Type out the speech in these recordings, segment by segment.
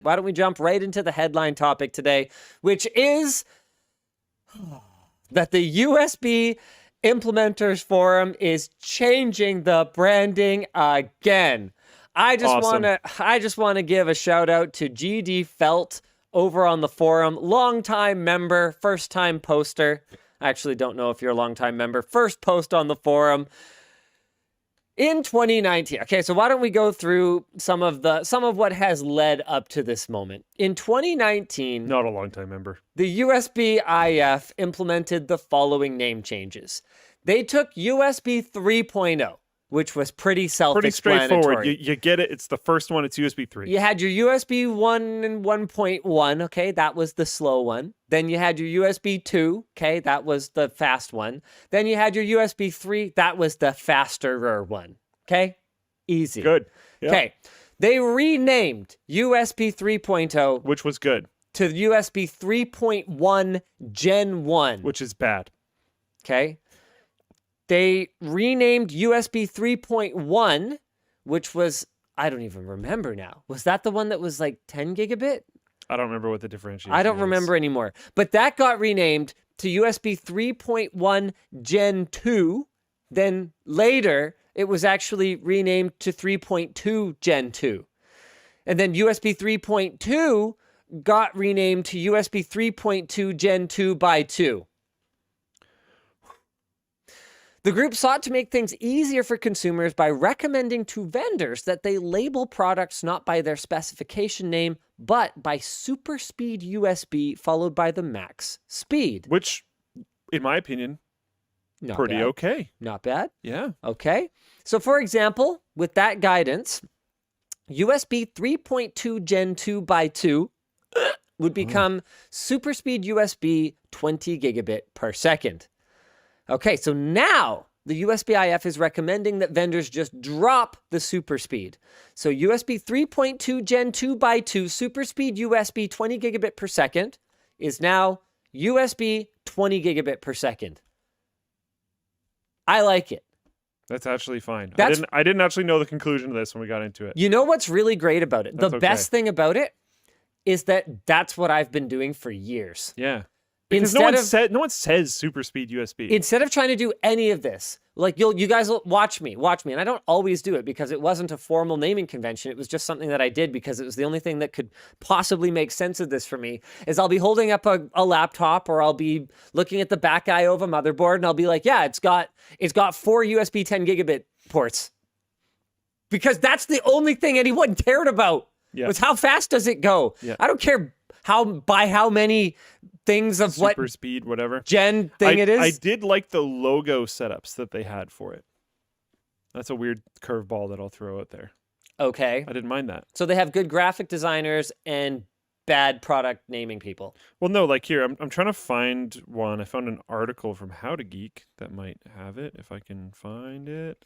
Why don't we jump right into the headline topic today, which is that the USB Implementers Forum is changing the branding again. I just want to give a shout out to GD Felt over on the forum, longtime member, first time poster. I actually don't know if you're a longtime member. First post on the forum in 2019. Okay, so why don't we go through some of what has led up to this moment. In 2019, not a longtime member, the USB IF implemented the following name changes. They took USB 3.0, which was pretty self-explanatory. Pretty straightforward. You get it. It's the first one. It's USB 3. You had your USB 1 and 1.1. Okay, that was the slow one. Then you had your USB 2. Okay, that was the fast one. Then you had your USB 3. That was the faster one. Okay, easy. Good. Yep. Okay, they renamed USB 3.0, which was good, to USB 3.1 Gen 1, which is bad. Okay. They renamed USB 3.1, which was, I don't even remember now. Was that the one that was like 10 gigabit? I don't remember what the differentiation I don't remember anymore. But that got renamed to USB 3.1 Gen 2. Then later, it was actually renamed to 3.2 Gen 2. And then USB 3.2 got renamed to USB 3.2 Gen 2 by 2. The group sought to make things easier for consumers by recommending to vendors that they label products not by their specification name, but by super speed USB followed by the max speed. Which, in my opinion, pretty bad. Okay. Not bad? Yeah. Okay. So for example, with that guidance, USB 3.2 Gen 2 by 2 would become super speed USB 20 gigabit per second. Okay, so now the USB IF is recommending that vendors just drop the super speed. So USB 3.2 Gen 2 by 2 super speed USB 20 gigabit per second is now USB 20 gigabit per second. I like it. That's actually fine. I didn't actually know the conclusion of this when we got into it. You know what's really great about it? The best thing about it is that that's what I've been doing for years. Yeah. Because no one says super speed USB. Instead of trying to do any of this, like you guys will watch me, and I don't always do it because it wasn't a formal naming convention. It was just something that I did because it was the only thing that could possibly make sense of this for me. Is I'll be holding up a laptop, or I'll be looking at the back IO of a motherboard, and I'll be like, yeah, it's got 4 USB 10 gigabit ports, because that's the only thing anyone cared about. Yeah. Was how fast does it go? Yeah. I don't care by how many things of super speed, whatever gen thing it is. I did like the logo setups that they had for it. That's a weird curveball that I'll throw out there. Okay. I didn't mind that. So they have good graphic designers and bad product naming people. Well, no, like here, I'm trying to find one. I found an article from How to Geek that might have it, if I can find it.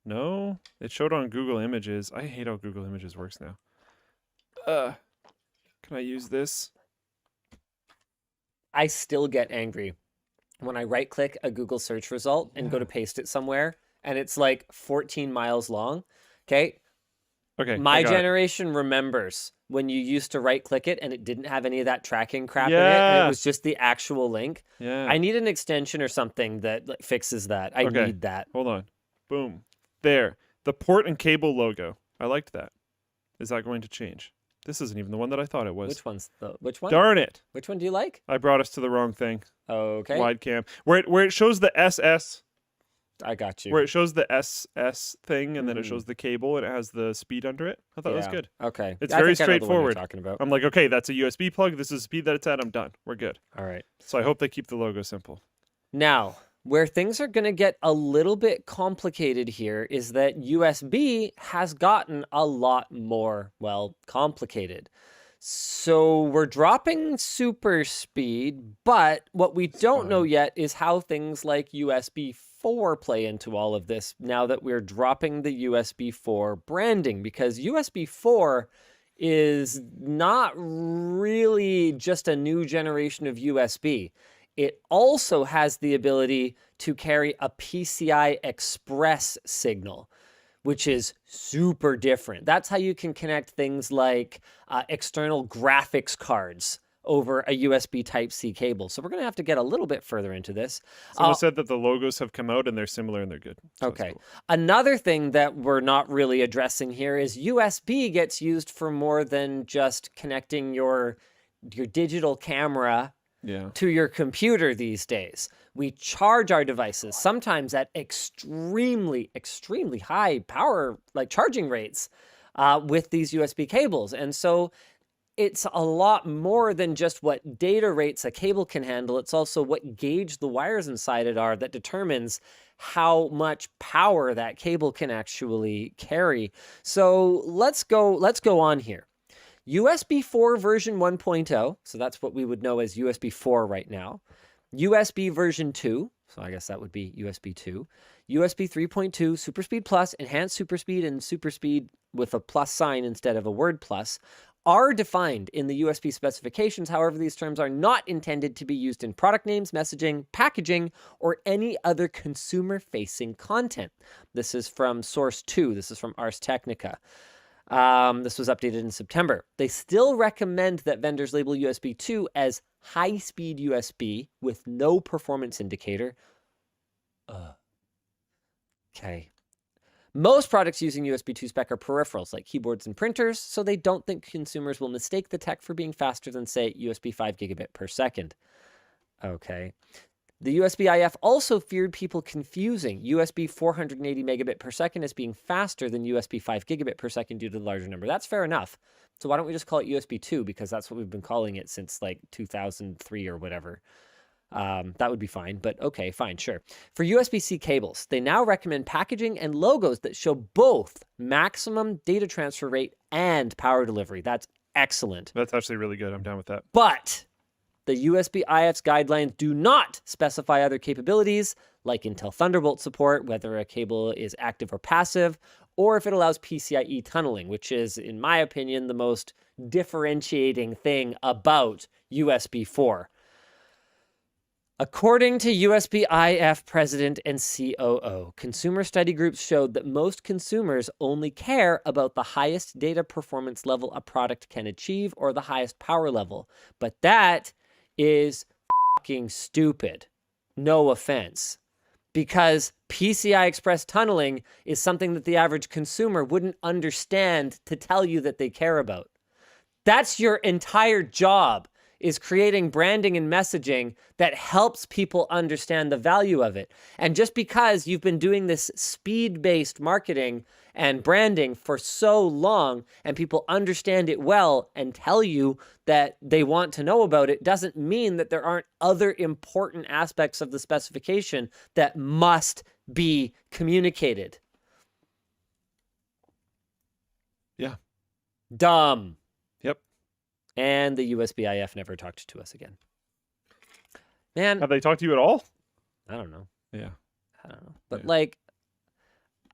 No, it showed on Google Images. I hate how Google Images works now. Can I use this? I still get angry when I right-click a Google search result and go to paste it somewhere, and it's like 14 miles long. Okay. My generation remembers when you used to right-click it and it didn't have any of that tracking crap in it, and it was just the actual link. Yeah. I need an extension or something that fixes that. I need that. Hold on. Boom. There. The port and cable logo. I liked that. Is that going to change? This isn't even the one that I thought it was. Which one? Darn it. Which one do you like? I brought us to the wrong thing. Okay. Wide cam. Where it shows the SS. I got you. Where it shows the SS thing and then it shows the cable and it has the speed under it. I thought that was good. Okay. It's very straightforward. Talking about. I'm like, okay, that's a USB plug. This is the speed that it's at. I'm done. We're good. All right. So I hope they keep the logo simple. Now, where things are going to get a little bit complicated here is that USB has gotten a lot more, complicated. So we're dropping super speed, but what we don't know yet is how things like USB 4 play into all of this now that we're dropping the USB 4 branding, because USB 4 is not really just a new generation of USB. It also has the ability to carry a PCI Express signal, which is super different. That's how you can connect things like external graphics cards over a USB Type-C cable. So we're going to have to get a little bit further into this. Someone said that the logos have come out and they're similar and they're good. So that's Okay. cool. Another thing that we're not really addressing here is USB gets used for more than just connecting your digital camera Yeah. to your computer these days. We charge our devices sometimes at extremely, extremely high power, like charging rates, with these USB cables. And so it's a lot more than just what data rates a cable can handle. It's also what gauge the wires inside it are that determines how much power that cable can actually carry. So let's go on here. USB 4 version 1.0, so that's what we would know as USB 4 right now. USB version 2, so I guess that would be USB 2. USB 3.2, SuperSpeed Plus, Enhanced SuperSpeed, and SuperSpeed with a plus sign instead of a word plus are defined in the USB specifications. However, these terms are not intended to be used in product names, messaging, packaging, or any other consumer-facing content. This is from Source 2. This is from Ars Technica. This was updated in September. They still recommend that vendors label USB 2 as high-speed USB with no performance indicator. Okay. Most products using USB 2 spec are peripherals like keyboards and printers, so they don't think consumers will mistake the tech for being faster than, say, USB 5 gigabit per second. Okay. The USB-IF also feared people confusing USB 480 megabit per second as being faster than USB 5 gigabit per second due to the larger number. That's fair enough. So why don't we just call it USB 2, because that's what we've been calling it since like 2003 or whatever. That would be fine, but okay, fine, sure. For USB-C cables, they now recommend packaging and logos that show both maximum data transfer rate and power delivery. That's excellent. That's actually really good. I'm down with that. But the USB-IF's guidelines do not specify other capabilities like Intel Thunderbolt support, whether a cable is active or passive, or if it allows PCIe tunneling, which is, in my opinion, the most differentiating thing about USB 4. According to USB-IF president and COO, consumer study groups showed that most consumers only care about the highest data performance level a product can achieve or the highest power level. But that is fucking stupid. No offense. Because PCI Express tunneling is something that the average consumer wouldn't understand to tell you that they care about. That's your entire job, is creating branding and messaging that helps people understand the value of it. And just because you've been doing this speed-based marketing and branding for so long and people understand it well and tell you that they want to know about it, doesn't mean that there aren't other important aspects of the specification that must be communicated. Yeah. Dumb. Yep. And the USB-IF never talked to us again. Man, Have they talked to you at all? I don't know. Yeah. I don't know. But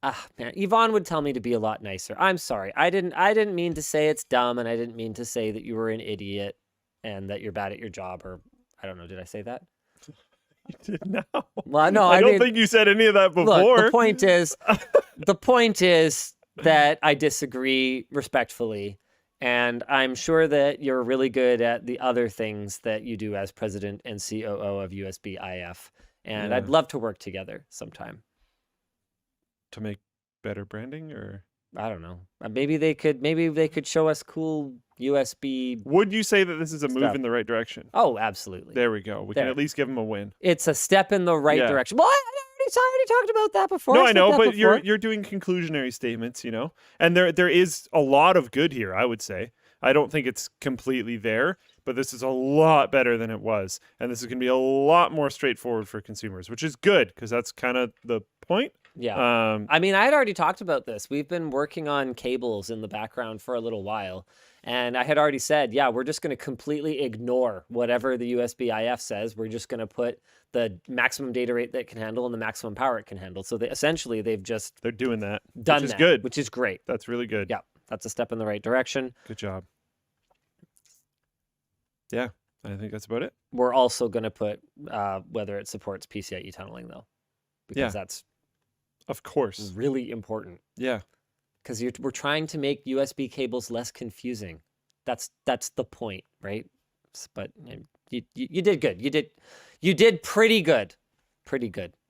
Yeah. man, Yvonne would tell me to be a lot nicer. I'm sorry. I didn't mean to say it's dumb, and I didn't mean to say that you were an idiot and that you're bad at your job, or I don't know. Did I say that? You did now. Well, no, I don't mean, think you said any of that before. look, the point is that I disagree respectfully, and I'm sure that you're really good at the other things that you do as president and COO of USB-IF, and Yeah. I'd love to work together sometime. To make better branding, or I don't know. Maybe they could show us cool USB. would you say that this is a move Stuff. in the right direction? Oh, absolutely. There we go. We can There. at least give them a win. It's a step in the right Yeah. direction. Well, I already talked about that before. No, I I know, said that but you're before. doing conclusionary statements, you know, and there is a lot of good here. I would say. I don't think it's completely there, but this is a lot better than it was, and this is going to be a lot more straightforward for consumers, which is good because that's kind of the point. Yeah. I mean, I had already talked about this. We've been working on cables in the background for a little while. And I had already said, yeah, we're just going to completely ignore whatever the USB-IF says. We're just going to put the maximum data rate that it can handle and the maximum power it can handle. So essentially, they've just They're doing that, done which is that, good. which is great. That's really good. Yeah, that's a step in the right direction. Good job. Yeah, I think that's about it. We're also going to put whether it supports PCIe tunneling, though, because Yeah. that's Of course. Really important. Yeah. Because we're trying to make USB cables less confusing. That's the point, right? But you did good. You did pretty good. Pretty good.